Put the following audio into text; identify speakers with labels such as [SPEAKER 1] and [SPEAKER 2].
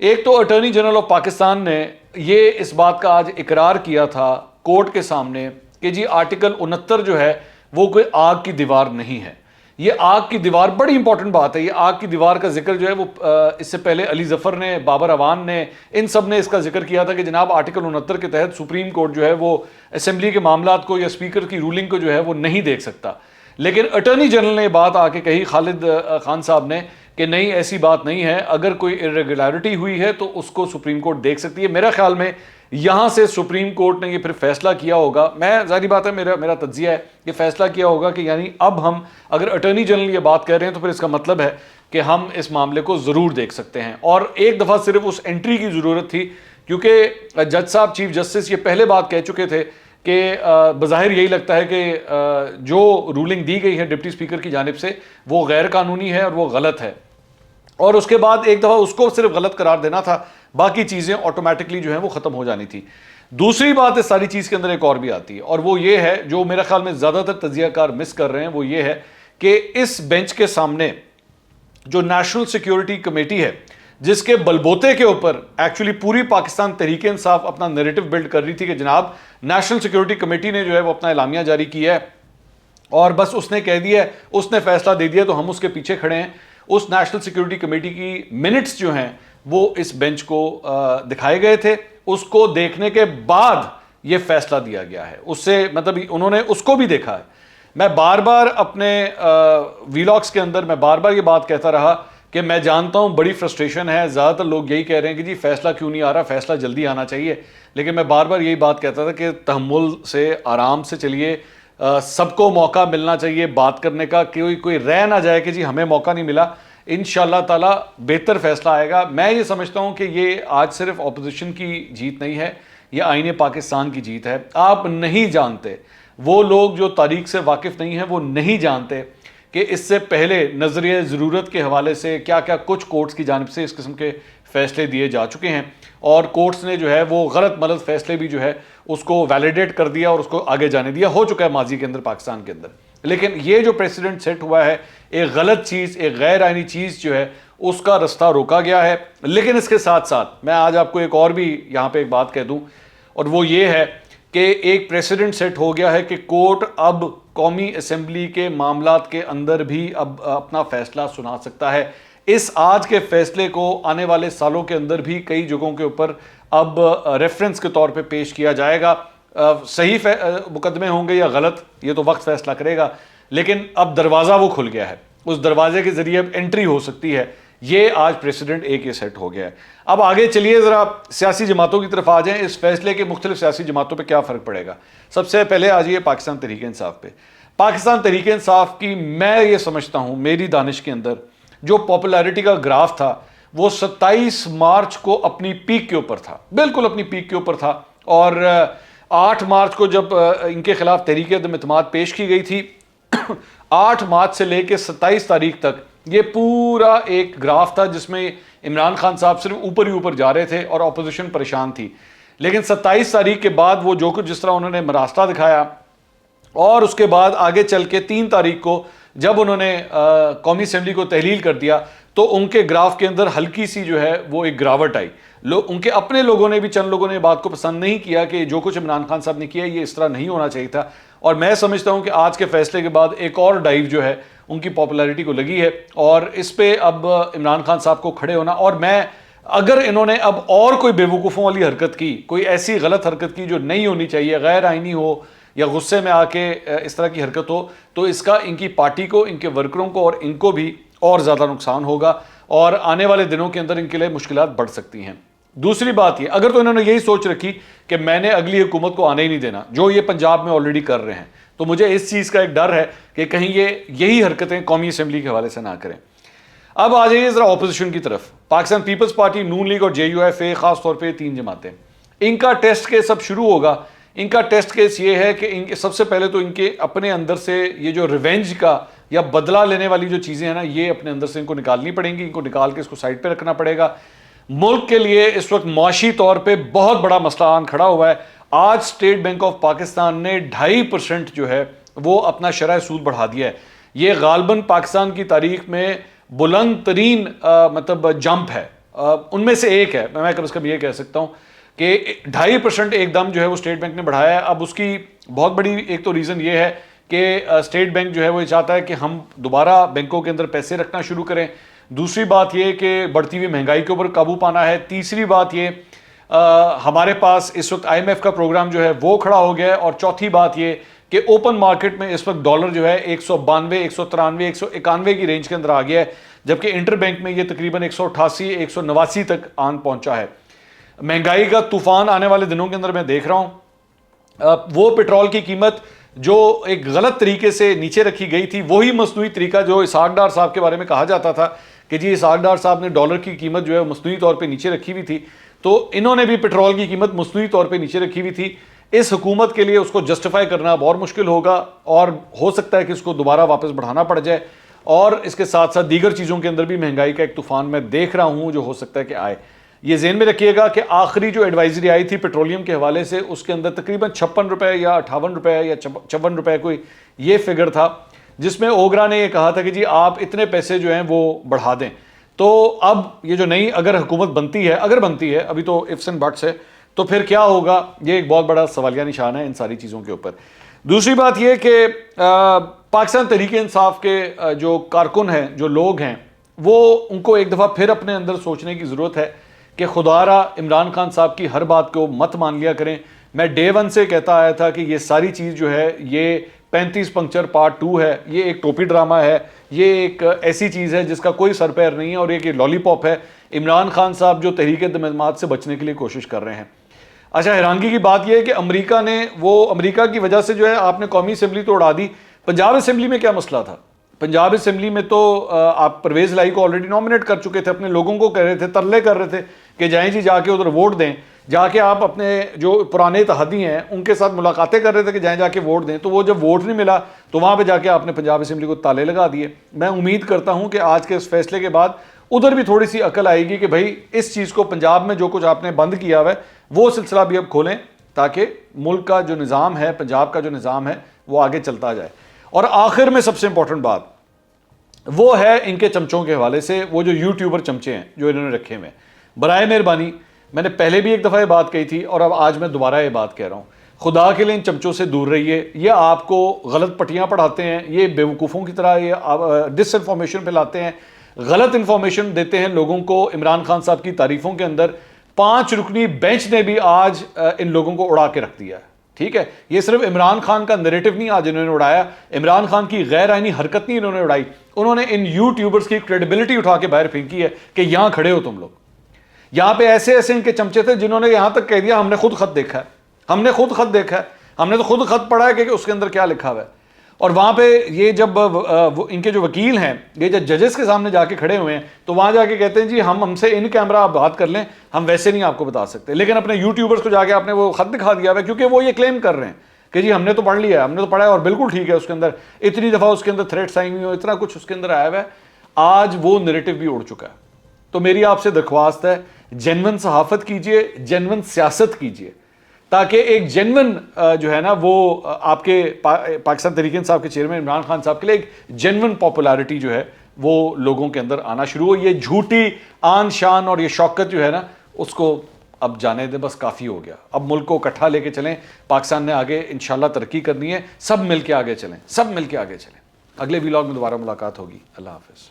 [SPEAKER 1] ایک تو attorney general of Pakistan نے یہ اس بات کا آج اقرار کیا تھا کورٹ کے سامنے کہ جی آرٹیکل 69 جو ہے وہ کوئی آگ کی دیوار نہیں ہے. یہ آگ کی دیوار بڑی امپورٹنٹ بات ہے. یہ آگ کی دیوار کا ذکر جو ہے وہ اس سے پہلے علی ظفر نے، بابر اعوان نے، ان سب نے اس کا ذکر کیا تھا کہ جناب آرٹیکل 69 کے تحت سپریم کورٹ جو ہے وہ اسمبلی کے معاملات کو یا اسپیکر کی رولنگ کو جو ہے وہ نہیں دیکھ سکتا. لیکن اٹارنی جنرل نے یہ بات آ کے کہی خالد خان صاحب نے کہ نہیں ایسی بات نہیں ہے، اگر کوئی irregularity ہوئی ہے تو اس کو سپریم کورٹ دیکھ سکتی ہے. میرا خیال میں یہاں سے سپریم کورٹ نے یہ پھر فیصلہ کیا ہوگا، میں ظاہری بات ہے میرا تجزیہ ہے کہ فیصلہ کیا ہوگا کہ یعنی اب ہم اگر اٹارنی جنرل یہ بات کہہ رہے ہیں تو پھر اس کا مطلب ہے کہ ہم اس معاملے کو ضرور دیکھ سکتے ہیں. اور ایک دفعہ صرف اس انٹری کی ضرورت تھی کیونکہ جج صاحب چیف جسٹس یہ پہلے بات کہہ چکے تھے کہ بظاہر یہی لگتا ہے کہ جو رولنگ دی گئی ہے ڈپٹی اسپیکر کی جانب سے وہ غیر قانونی ہے اور وہ غلط ہے، اور اس کے بعد ایک دفعہ اس کو صرف غلط قرار دینا تھا، باقی چیزیں آٹومیٹکلی جو ہیں وہ ختم ہو جانی تھی. دوسری بات اس ساری چیز کے اندر ایک اور بھی آتی ہے، اور وہ یہ ہے جو میرا خیال میں زیادہ تر تجزیہ کار مس کر رہے ہیں، وہ یہ ہے کہ اس بینچ کے سامنے جو نیشنل سیکیورٹی کمیٹی ہے جس کے بلبوتے کے اوپر ایکچولی پوری پاکستان تحریک انصاف اپنا نیریٹو بلڈ کر رہی تھی کہ جناب نیشنل سیکیورٹی کمیٹی نے جو ہے وہ اپنا اعلامیہ جاری کیا ہے اور بس اس نے کہہ دیا ہے، اس نے فیصلہ دے دیا تو ہم اس کے پیچھے کھڑے ہیں. اس نیشنل سیکیورٹی کمیٹی کی منٹس جو ہیں وہ اس بینچ کو دکھائے گئے تھے، اس کو دیکھنے کے بعد یہ فیصلہ دیا گیا ہے. اس سے مطلب انہوں نے اس کو بھی دیکھا ہے. میں بار بار اپنے ویلاگس کے اندر میں بار بار یہ بات کہتا رہا کہ میں جانتا ہوں بڑی فرسٹریشن ہے، زیادہ تر لوگ یہی کہہ رہے ہیں کہ جی فیصلہ کیوں نہیں آ رہا، فیصلہ جلدی آنا چاہیے. لیکن میں بار بار یہی بات کہتا تھا کہ تحمل سے، آرام سے چلیے، سب کو موقع ملنا چاہیے بات کرنے کا، کوئی رہ نہ جائے کہ جی ہمیں موقع نہیں ملا. انشاءاللہ تعالی بہتر فیصلہ آئے گا. میں یہ سمجھتا ہوں کہ یہ آج صرف اپوزیشن کی جیت نہیں ہے، یہ آئین پاکستان کی جیت ہے. آپ نہیں جانتے، وہ لوگ جو تاریخ سے واقف نہیں ہیں وہ نہیں جانتے کہ اس سے پہلے نظریہ ضرورت کے حوالے سے کیا کیا کچھ کورٹس کی جانب سے اس قسم کے فیصلے دیے جا چکے ہیں، اور کورٹس نے جو ہے وہ غلط ملط فیصلے بھی جو ہے اس کو ویلیڈیٹ کر دیا اور اس کو آگے جانے دیا. ہو چکا ہے ماضی کے اندر پاکستان کے اندر. لیکن یہ جو پریسیڈنٹ سیٹ ہوا ہے، ایک غلط چیز، ایک غیر آئینی چیز جو ہے اس کا رستہ روکا گیا ہے. لیکن اس کے ساتھ ساتھ میں آج آپ کو ایک اور بھی یہاں پہ ایک بات کہہ دوں، اور وہ یہ ہے کہ ایک پریسیڈنٹ سیٹ ہو گیا ہے کہ کورٹ اب قومی اسمبلی کے معاملات کے اندر بھی اب اپنا فیصلہ سنا سکتا ہے. اس آج کے فیصلے کو آنے والے سالوں کے اندر بھی کئی جگہوں کے اوپر اب ریفرنس کے طور پہ پیش کیا جائے گا. صحیح مقدمے ہوں گے یا غلط یہ تو وقت فیصلہ کرے گا، لیکن اب دروازہ وہ کھل گیا ہے، اس دروازے کے ذریعے اب انٹری ہو سکتی ہے. یہ آج پریسیڈنٹ ایک یہ سیٹ ہو گیا ہے. اب آگے چلیے ذرا سیاسی جماعتوں کی طرف آ جائیں. اس فیصلے کے مختلف سیاسی جماعتوں پہ کیا فرق پڑے گا. سب سے پہلے آ جائیے پاکستان تحریک انصاف پہ. پاکستان تحریک انصاف کی میں یہ سمجھتا ہوں میری دانش کے اندر جو پاپولیرٹی کا گراف تھا وہ 27 مارچ کو اپنی پیک کے اوپر تھا، بالکل اپنی پیک کے اوپر تھا. اور 8 مارچ کو جب ان کے خلاف تحریک عدم اعتماد پیش کی گئی تھی، 8 مارچ سے لے کے 27 تاریخ تک یہ پورا ایک گراف تھا جس میں عمران خان صاحب صرف اوپر ہی اوپر جا رہے تھے اور اپوزیشن پریشان تھی. لیکن 27 تاریخ کے بعد وہ جو کچھ جس طرح انہوں نے مراستہ دکھایا، اور اس کے بعد آگے چل کے 3 تاریخ کو جب انہوں نے قومی اسمبلی کو تحلیل کر دیا تو ان کے گراف کے اندر ہلکی سی جو ہے وہ ایک گراوٹ آئی. ان کے اپنے لوگوں نے بھی، چند لوگوں نے بات کو پسند نہیں کیا کہ جو کچھ عمران خان صاحب نے کیا یہ اس طرح نہیں ہونا چاہیے تھا. اور میں سمجھتا ہوں کہ آج کے فیصلے کے بعد ایک اور ڈائیو جو ہے ان کی پاپولیرٹی کو لگی ہے، اور اس پہ اب عمران خان صاحب کو کھڑے ہونا. اور میں اگر انہوں نے اب اور کوئی بیوقوفوں والی حرکت کی، کوئی ایسی غلط حرکت کی جو نہیں ہونی چاہیے، غیر آئینی ہو یا غصے میں آ کے اس طرح کی حرکت ہو، تو اس کا ان کی پارٹی کو، ان کے ورکروں کو اور ان کو بھی اور زیادہ نقصان ہوگا، اور آنے والے دنوں کے اندر ان کے لیے مشکلات بڑھ سکتی ہیں. دوسری بات یہ، اگر تو انہوں نے یہی سوچ رکھی کہ میں نے اگلی حکومت کو آنے ہی نہیں دینا، جو یہ پنجاب میں آلریڈی کر رہے ہیں، تو مجھے اس چیز کا ایک ڈر ہے کہ کہیں یہ یہی حرکتیں قومی اسمبلی کے حوالے سے نہ کریں. اب آ جائیے ذرا اپوزیشن کی طرف. پاکستان پیپلز پارٹی، نون لیگ اور JUIF، خاص طور پہ 3 جماعتیں، ان کا ٹیسٹ کیس سب شروع ہوگا. ان کا ٹیسٹ کیس یہ ہے کہ ان کے سب سے پہلے تو ان کے اپنے اندر سے یہ جو ریونج کا یا بدلہ لینے والی جو چیزیں ہیں نا، یہ اپنے اندر سے ان کو نکالنی پڑیں گی. ان کو نکال کے اس کو سائڈ پہ رکھنا پڑے گا. ملک کے لیے اس وقت معاشی طور پہ بہت بڑا مسئلہ آن کھڑا ہوا ہے. آج اسٹیٹ بینک آف پاکستان نے 2.5% جو ہے وہ اپنا شرح سود بڑھا دیا ہے. یہ غالباً پاکستان کی تاریخ میں بلند ترین مطلب جمپ ہے ان میں سے ایک ہے, میں کم از کم یہ کہہ سکتا ہوں کہ 2.5% ایک دم جو ہے وہ اسٹیٹ بینک نے بڑھایا ہے. اب اس کی بہت بڑی ایک تو ریزن یہ ہے کہ اسٹیٹ بینک جو ہے وہ چاہتا ہے کہ ہم دوبارہ بینکوں کے اندر پیسے رکھنا شروع کریں. دوسری بات یہ کہ بڑھتی ہوئی مہنگائی کے اوپر قابو پانا ہے. تیسری بات یہ ہمارے پاس اس وقت IMF کا پروگرام جو ہے وہ کھڑا ہو گیا ہے. اور چوتھی بات یہ کہ اوپن مارکیٹ میں اس وقت ڈالر جو ہے 192, 193, 191 کی رینج کے اندر آ گیا ہے, جبکہ انٹر بینک میں یہ تقریباً 188, 189 تک آن پہنچا ہے. مہنگائی کا طوفان آنے والے دنوں کے اندر میں دیکھ رہا ہوں. وہ پیٹرول کی قیمت جو ایک غلط طریقے سے نیچے رکھی گئی تھی, وہی مصنوعی طریقہ جو اسحاق ڈار صاحب کے بارے میں کہا جاتا تھا کہ جی اسحاق ڈار صاحب نے ڈالر کی قیمت جو ہے مصنوعی طور پہ نیچے رکھی ہوئی تھی, تو انہوں نے بھی پیٹرول کی قیمت مصنوعی طور پہ نیچے رکھی ہوئی تھی. اس حکومت کے لیے اس کو جسٹیفائی کرنا اب اور مشکل ہوگا, اور ہو سکتا ہے کہ اس کو دوبارہ واپس بڑھانا پڑ جائے. اور اس کے ساتھ ساتھ دیگر چیزوں کے اندر بھی مہنگائی کا ایک طوفان میں دیکھ رہا ہوں جو ہو سکتا ہے کہ آئے. یہ ذہن میں رکھیے گا کہ آخری جو ایڈوائزری آئی تھی پیٹرولیم کے حوالے سے, اس کے اندر تقریباً 56 روپے یا 58 روپے یا 54 روپے کوئی یہ فگر تھا, جس میں اوگرا نے یہ کہا تھا کہ جی آپ اتنے پیسے جو ہیں وہ بڑھا دیں. تو اب یہ جو نئی اگر حکومت بنتی ہے, ابھی تو ifs and buts ہے, تو پھر کیا ہوگا, یہ ایک بہت بڑا سوالیہ نشان ہے ان ساری چیزوں کے اوپر. دوسری بات یہ کہ پاکستان تحریک انصاف کے جو کارکن ہیں, جو لوگ ہیں, وہ ان کو ایک دفعہ پھر اپنے اندر سوچنے کی ضرورت ہے کہ خدا را عمران خان صاحب کی ہر بات کو مت مان لیا کریں. میں ڈے ون سے کہتا آیا تھا کہ یہ ساری چیز جو ہے یہ 35 پنکچر پارٹ 2 ہے, یہ ایک ٹوپی ڈرامہ ہے, یہ ایک ایسی چیز ہے جس کا کوئی سر پیر نہیں ہے, اور ایک لالی پاپ ہے. عمران خان صاحب جو تحریک دمدمات سے بچنے کے لیے کوشش کر رہے ہیں. اچھا, حیرانگی کی بات یہ ہے کہ امریکہ کی وجہ سے جو ہے آپ نے قومی اسمبلی تو اڑا دی. پنجاب اسمبلی میں کیا مسئلہ تھا؟ پنجاب اسمبلی میں تو آپ پرویز الہی کو آلریڈی نامنیٹ کر چکے تھے, اپنے لوگوں کو کہہ رہے تھے, ترلے کر رہے تھے کہ جائیں جی جا کے ادھر ووٹ دیں, جا کے آپ اپنے جو پرانے اتحادی ہیں ان کے ساتھ ملاقاتیں کر رہے تھے کہ جائیں جا کے ووٹ دیں. تو وہ جب ووٹ نہیں ملا تو وہاں پہ جا کے آپ نے پنجاب اسمبلی کو تالے لگا دیے. میں امید کرتا ہوں کہ آج کے اس فیصلے کے بعد ادھر بھی تھوڑی سی عقل آئے گی کہ بھائی اس چیز کو پنجاب میں جو کچھ آپ نے بند کیا ہوا ہے وہ سلسلہ بھی اب کھولیں, تاکہ ملک کا جو نظام ہے, پنجاب کا جو نظام ہے وہ آگے چلتا جائے. اور آخر میں سب سے امپورٹنٹ بات وہ ہے ان کے چمچوں کے حوالے سے, وہ جو یوٹیوبر چمچے ہیں جو انہوں نے رکھے ہوئے ہیں. برائے مہربانی, میں نے پہلے بھی ایک دفعہ یہ بات کہی تھی اور اب آج میں دوبارہ یہ بات کہہ رہا ہوں, خدا کے لیے ان چمچوں سے دور رہیے. یہ آپ کو غلط پٹیاں پڑھاتے ہیں, یہ بیوقوفوں کی طرح یہ ڈس انفارمیشن پھیلاتے ہیں, غلط انفارمیشن دیتے ہیں لوگوں کو. عمران خان صاحب کی تعریفوں کے اندر 5 رکنی بینچ نے بھی آج ان لوگوں کو اڑا کے رکھ دیا ہے. ٹھیک ہے, یہ صرف عمران خان کا نیریٹو نہیں آج انہوں نے اڑایا, عمران خان کی غیر آئینی حرکت نہیں انہوں نے اڑائی, انہوں نے ان یوٹیوبرز کی کریڈیبلٹی اٹھا کے باہر پھینکی ہے کہ یہاں کھڑے ہو تم لوگ. یہاں پہ ایسے ایسے ان کے چمچے تھے جنہوں نے یہاں تک کہہ دیا ہم نے خود خط دیکھا ہے, ہم نے تو خود خط پڑھا ہے کہ اس کے اندر کیا لکھا ہوا ہے. اور وہاں پہ یہ جب ان کے جو وکیل ہیں یہ جب ججز کے سامنے جا کے کھڑے ہوئے ہیں تو وہاں جا کے کہتے ہیں جی ہم سے ان کیمرہ آپ بات کر لیں, ہم ویسے نہیں آپ کو بتا سکتے. لیکن اپنے یوٹیوبرز کو جا کے آپ نے وہ خط دکھا دیا ہوا ہے, کیونکہ وہ یہ کلیم کر رہے ہیں کہ جی ہم نے تو پڑھ لیا ہے, ہم نے تو پڑھا ہے اور بالکل ٹھیک ہے. اس کے اندر اتنی دفعہ اس کے اندر تھریٹس آئی ہوئی ہو, اتنا کچھ اس کے اندر آیا ہوا ہے. آج وہ نیریٹو بھی اڑ چکا ہے. تو میری آپ سے درخواست ہے, جینون صحافت کیجئے, جینون سیاست کیجئے, تاکہ ایک جینون جو ہے نا وہ آپ کے پاکستان تحریک انصاف کے چیئرمین عمران خان صاحب کے لیے ایک جینون پاپولیرٹی جو ہے وہ لوگوں کے اندر آنا شروع ہو. یہ جھوٹی آن شان اور یہ شوکت جو ہے نا اس کو اب جانے دیں, بس کافی ہو گیا. اب ملک کو اکٹھا لے کے چلیں, پاکستان نے آگے انشاءاللہ ترقی کرنی ہے, سب مل کے آگے چلیں, سب مل کے آگے چلیں. اگلے ویلاگ میں دوبارہ ملاقات ہوگی. اللہ حافظ.